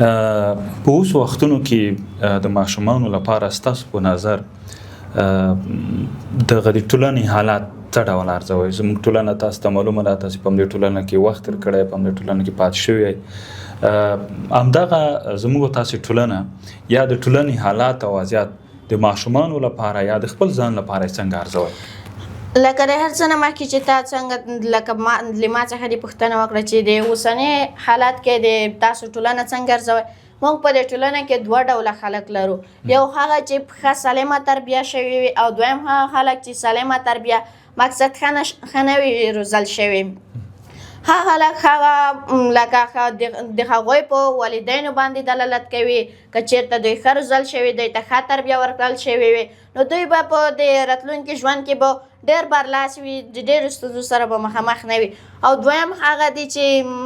په اوس وختونو کې د ماشومانو لپاره ستاسو په نظر د غریب ټولنې حالات څه ډول ارزوي؟ زموږ ټولنه تاسو ته معلومه ده، تاسو په دې ټولنه کې وخت تیر کړی، په دې ټولنه کې پاتې شوی. همدغه زموږ تاسو ټولنه یا د ټولنې حالات او وضعیت د ماشومانو لپاره یا د خپل ځان لپاره څنګه ارزوي؟ لکه د هر څه نه مخکې چې تا څنګه لکه ما څخه دې پوښتنه وکړه چې د اوسني حالات کې د تاسو ټولنه څنګه ارزوي. موږ په دې ټولنه کې دوه ډوله خلک لرو. یو هغه چې ښه سالمه تربیه شوي وي او دویم هغه خلک چې سالمه تربیه مقصد ښه نه وي روزل شوي. هغه خلک هغه لکه د هغوی په والدینو باندې دلالت کوي. که چېرته دوی ښه روزل شوي، دوی ته ښه تربیه ورکړل شوې وي، نو دوی به په د راتلونکي ژوند کې به ډېر برلاسی وي، د ډېرو ستونزو سره به مخامخ نه وي. او دویم هغه دی چې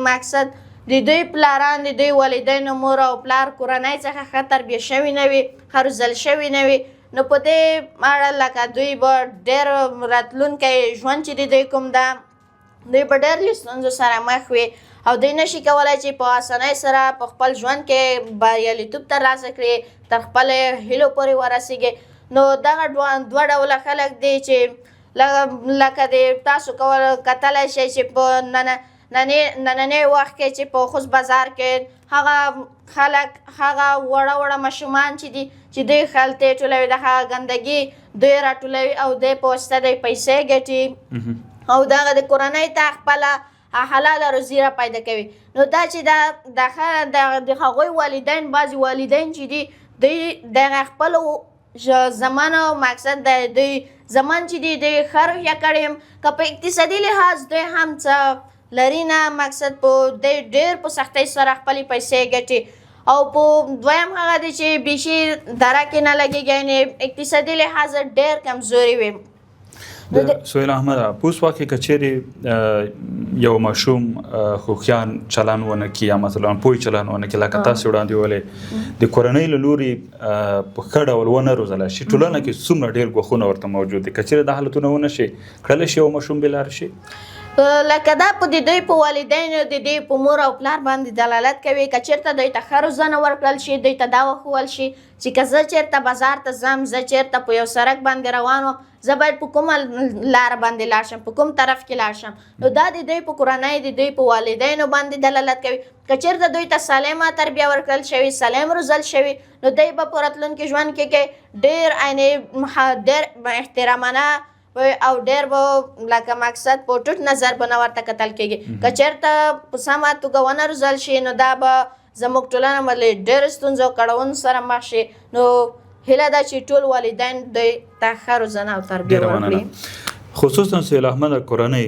مقصد د دوی پلاران، د دوی والدینو مور او پلار کورنۍ څخه ښه تربیه شوي نه وي، ښه روزل شوي نه وي، نو په دې اړه لکه دوی به ډېر راتلونکی ژوند چې د دوی کوم ده، دوی به ډېر ستونزو سره مخ وي او دوی نشي کولی چې په اسانۍ سره په خپل ژوند کې بریالیتوب ترلاسه کړي، تر خپلې هیلو پورې ورسېږي. نو دغه دوه ډوله خلک دی چې لکه د تاسو کتلی شئ چې په نننی وخت کې چې په خوست بازار کې هغه خلک، هغه وړه وړه ماشومان چې دي چې دوی خلطې ټولوي، د هغه ګندګي دوی راټولوي او دوی په واسطه دوی پیسې ګټي او دغه د کورنۍ ته خپله حلاله روزي را پیدا کوي. نو دا چې د هغوی والدین، بعضې والدین چې دي دوی دغه خپلو زمان او مقصد د دوی زمان چې دی دوی ښه روحیه کړی، که په اقتصادي لحاظ دوی هم څه لري نه، مقصد په دوی ډېر په سختۍ سره خپلې پیسې ګټي. او په دویم هغه دی چې بیخي دره کې نه لګېږي، یعنې اقتصادي لحاظ ډېر کمزوري وي. د سهیل احمد په اوس وخت کې که چیرې یو ماشوم هوښیار چلند ونه کړي یا مثلا پوه چلند ونه کړي، لکه تاسې وړاندې ویلې د کورنۍ له لورې په ښه ډول ونه روزلی شي، ټولنه کې څومره ډېر ګواښونه ورته موجود دي. که چیرې دا حالتونه ونه شي کړلی شي یو ماشوم بېلارې شي، لکه دا په د دوی په والدینو، د دوی په مور او پلار باندې دلالت کوي. که چېرته دوی ته ښه روزنه ورکړل شي، دوی ته دا وښول شي چې که زه چېرته بازار ته ځم، زه چېرته په یو سړک باندې روان وم، زه باید په کومه لاره باندې لاړ شم، په کوم طرف کې لاړ شم، نو دا د دوی په کورنۍ، د دوی په والدینو باندې دلالت کوي. که چېرته دوی ته سالمه تربیه ورکړل شوي، سالم روزل شوي، نو دوی به په راتلونکي ژوند کې ډېر ډېر احترامانه او ډېر به لکه مقصد په ټوټ نظر به نه ورته کتل کېږي. که چېرته په سمه توګه ونه روزل شي، نو دا به زموږ ټولنه به له ډېرو ستونزو او کړاوونو سره مخ شي. نو هیله ده چې ټول والدین دوی ته ښه روزنه او تربیه ورکړي. خصوصا سهیل احمد کورنۍ،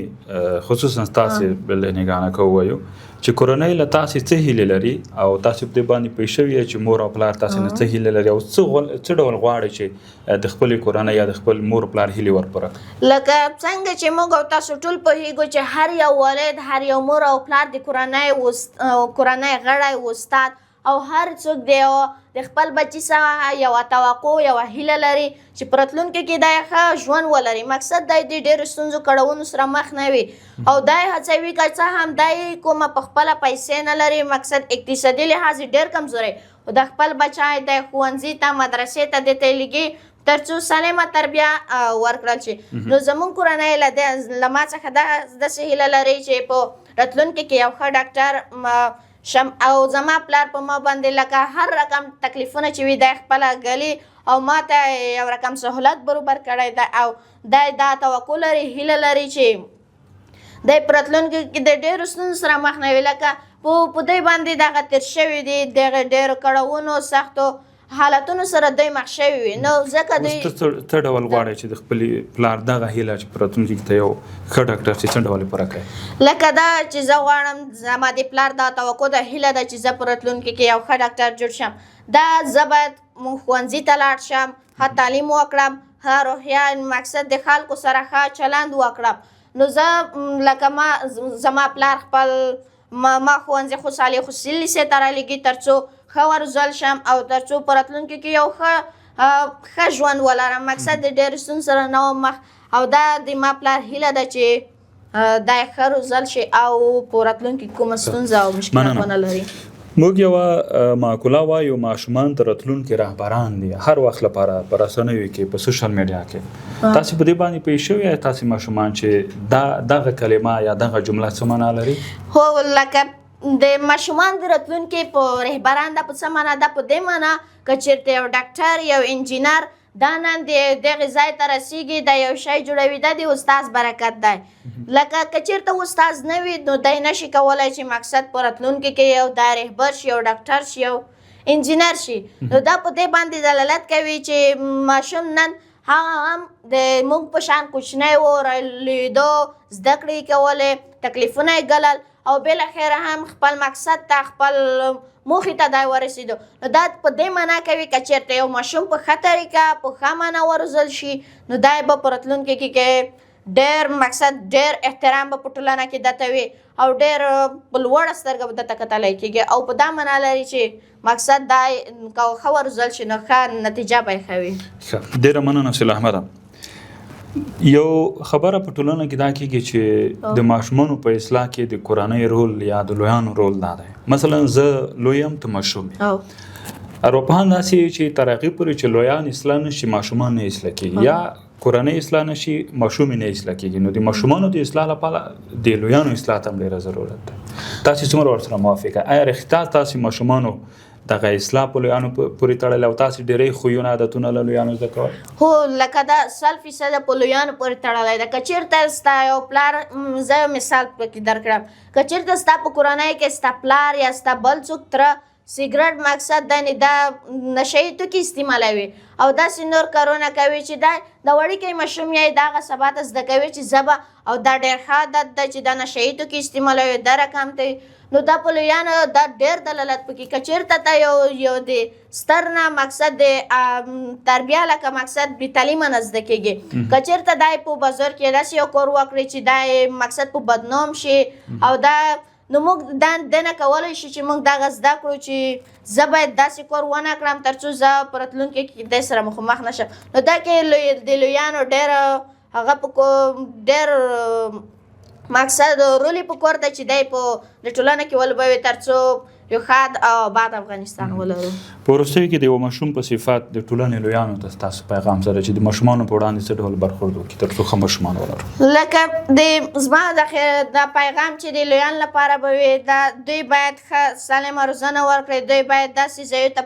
خصوصا تاسې بل نګاه نه کوو وایو چې کورنۍ له تاسې څه هیلې لري او تاسې په دې باندې پوه شوي یې چې مور او پلار تاسې نه څه هیلې لري او څه ډول غواړي چې د خپلې کورنۍ یا د خپل مور پلار هیلې ورپوره کړي. لکه څنګه چې موږ او تاسو ټول پوهېږو چې هر یو والد، هر یو مور او پلار د کورنۍ غړی، استاد او هر څوک دی د خپل بچي څخه یوه توقع، یوه هیله لري چې په راتلونکي کې دی ښه ژوند ولري. مقصد دی د ډېرو ستونزو کړاوونو سره مخ نه وي او دی هڅوي که څه هم دی کومه په خپله پیسې نه لري، مقصد اقتصادي لحاظ ډېر کمزوری، خو د خپل بچی دی ښوونځي ته، مدرسې ته دې ته لېږي تر څو سالمه تربیه ورکړل شي. نو زموږ کورنۍ له ما څخه داسې هیله لري چې په راتلونکي کې یو ښه ډاکټر شم او زما پلار په ما باندې لکه هر رقم تکلیفونه چې وي دی خپله ګالي او ما ته یو رقم سهولت برابر کړی دی او دی دا توقع لري، هیله لري چې دی په راتلونکي کې د ډېرو ستونزو سره مخ نه وي. لکه په دوی باندې دغه تېر شوي دي، دغه ډېرو کړاوونو، سختو حالتونو سره دوی مخ شوي وي. نو ځکه دوی څه ډول غواړي چې د خپلې پلار دغه هیله چې په راتلونکي کې ته یو ښه ډاکټر شي، څه ډول یې پوره کړي؟ لکه دا چې زه غواړم، زما د پلار دا توقع ده، هیله ده چې زه په راتلونکي کې یو ښه ډاکټر جوړ شم. دا زه باید ښوونځي ته لاړ شم، ښه تعلیم وکړم، ښه روحیه، مقصد د خلکو سره ښه چلند وکړم. نو زه لکه زما پلار خپل ما ښوونځي خوشحالي لیسې ته رالېږي تر څو ښه وروزل شم او تر څو په راتلونکي کې یو ښه ژوند ولرم. مقصد د ډېرو ستونزو سره نه وم مخ او دا د ما پلار هیله ده چې دا یې ښه روزل شي او په راتلونکي کې کومه ستونزه او مشکلات ونه لري. موږ یوه معقوله وایو ماشومان د راتلونکي رهبران دي هر وخت لپاره په رسنیو کې په سوشل میډیا کې تاسو په دې باندې پوه شوي تاسو ماشومان چې دغه کلمه یا دغه جمله څه معنا لري؟ هو لکه د ماشومان د راتلونکي په رهبران دا په څه معنا ده؟ په دې معنا که چېرته یو ډاکټر یو انجینر دا نن د دغه ځای ته رسیږي دا یو شی جوړوي دا د استاد برکت دی. لکه که چېرته استاد نه وي نو دی نشي کولی چې مقصد په راتلونکي کې یو دا رهبر شي یو ډاکټر شي یو انجینر شي. نو دا په دې باندې دلالت کوي چې ماشوم نن هغه هم د موږ په شان کوچنی و لیدو زده کړې کولې تکلیفونه یې ګالل او بالاخره هم خپل مقصد ته خپل موخې ته دی ورسېدو. نو دا په دې معنا کوي که چېرته یو ماشوم په ښه طریقه په ښه معنا وروزل شي نو دی به په راتلونکي کې ډېر مقصد ډېر احترام به په ټولنه کې دته وي او ډېر په لوړه سترګه به دته کتلی کېږي او په دا معنا لري چې مقصد دا که ښه وروزل شي نو ښه نتیجه به یې ښه وي. ښه ډېره مننه سهیل احمده. یو خبره په ټولنه کې دا کېږي چې د ماشومانو په اصلاح کې د کورنۍ رول یا د لویانو رول دا دی. مثلا زه لوی یم ته ماشوم یې اروپایان داسې چې تر هغې پورې چې لویان اصلاح نه شي ماشومان نه اصلاح کېږي یا کورنۍ اصلاح نه شي ماشوم نه اصلاح کېږي. نو د ماشومانو د اصلاح لپاره د لویانو اصلاح ته هم ډېره ضرورت ده. تاسې څومره ورسره موافقه؟ آیا رښتیا تاسې ماشومانو دغه اصلاح په لویانو پورې تړلی او تاسې ډېری خویونه عادتونه له لویانو زده کول؟ هو لکه دا 100% په لویانو پورې تړلی ده. که چېرته ستا یو پلار زه مثال پکې درکړم که چېرته ستا په کورنۍ کې ستا پلار یا ستا بل څوک تره سیګرټ مقصد دا نشهیي توکي استعمالوي او داسې نور کارونه کوي چې دا د وړوکی ماشوم یې د هغه سبا ته زده کوي چې زه به او دا ډېر ښه عادت ده چې دا نشهیي توکي استعمالوي دا رقم دی. نو دا په لویانو دا ډېر دلالت پکې که چېرته ته یو د ستر نه مقصد د تربیه لکه مقصد بې تعلیمه نه زده کېږي. که چېرته دی په بازار کې داسې یو کار وکړي چې دا مقصد په بدنام شي او دا نو موږ دا نه کولی شو چې موږ دغه زده کړو چې زه باید داسې کار ونه کړم تر څو زه په راتلونکي کې دی سره مخامخ نه شم. نو دا کې د لویانو ډېر هغه په ډېر مقصد رول په کار ده چې دی په د ټولنه کې ولوبوي تر څو یو ښاد او آباد افغانستان ولرو. په وروستیو کې د یو ماشوم په صفت د ټولنې لویانو ته ستاسو پیغام سره چې د ماشومانو په وړاندې څه ډول برخورد وکړي تر څو ښه ماشومان ولرو؟ لکه زما دا پیغام چې د لویانو لپاره به وي دا دوی باید ښه سالمه روزنه ورکړي. دوی باید داسې ځایو ته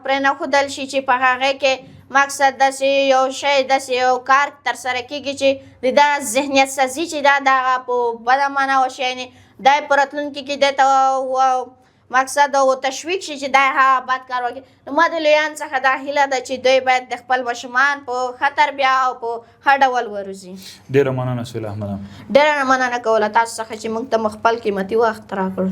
پرېنښودل شي چې په هغې کې مقصد داسې یو شی داسې یو کار ترسره کېږي چې د دا ذهنیت سازي چې دا د هغه په بده معنا وشي یعنې دا په راتلونکي کې دی ته مقصد او تشویق شي چې دا هغه بد کار وکړي. نو ما د لویانو څخه دا هیله ده چې دوی باید د خپل ماشومان په ښه تربیه او په ښه ډول وروزي. ډېره مننه سهیل احمده. ډېره مننه کوله تاسو څخه چې موږ ته خپل قیمتي وخت راکړ.